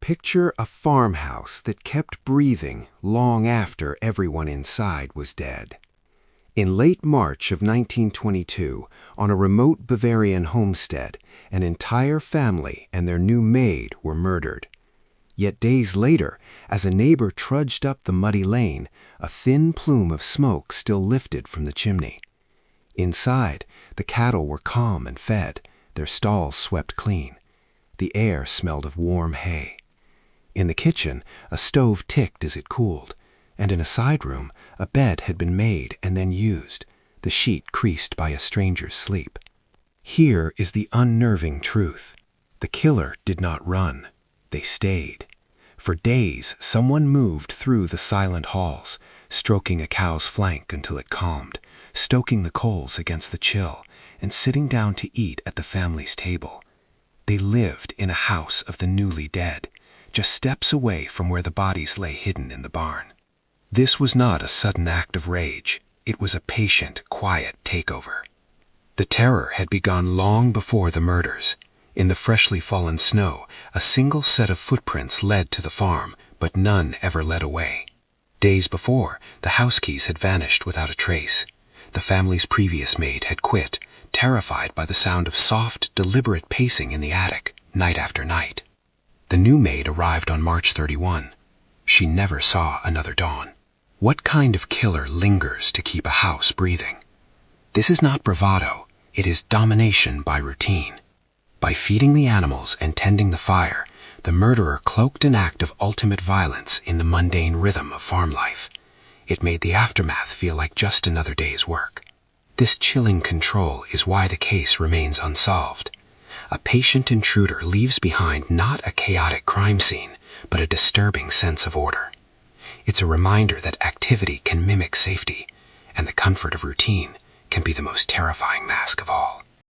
Picture a farmhouse that kept breathing long after everyone inside was dead. In late March of 1922, on a remote Bavarian homestead, an entire family and their new maid were murdered. Yet days later, as a neighbor trudged up the muddy lane, a thin plume of smoke still lifted from the chimney. Inside, the cattle were calm and fed, their stalls swept clean. The air smelled of warm hay. In the kitchen, a stove ticked as it cooled, and in a side room, a bed had been made and then used, the sheet creased by a stranger's sleep. Here is the unnerving truth. The killer did not run. They stayed. For days, someone moved through the silent halls, stroking a cow's flank until it calmed, stoking the coals against the chill, and sitting down to eat at the family's table. They lived in a house of the newly dead, just steps away from where the bodies lay hidden in the barn. This was not a sudden act of rage. It was a patient, quiet takeover. The terror had begun long before the murders. In the freshly fallen snow, a single set of footprints led to the farm, but none ever led away. Days before, the house keys had vanished without a trace. The family's previous maid had quit, terrified by the sound of soft, deliberate pacing in the attic, night after night. The new maid arrived on March 31. She never saw another dawn. What kind of killer lingers to keep a house breathing? This is not bravado. It is domination by routine. By feeding the animals and tending the fire, the murderer cloaked an act of ultimate violence in the mundane rhythm of farm life. It made the aftermath feel like just another day's work. This chilling control is why the case remains unsolved. A patient intruder leaves behind not a chaotic crime scene, but a disturbing sense of order. It's a reminder that activity can mimic safety, and the comfort of routine can be the most terrifying mask of all.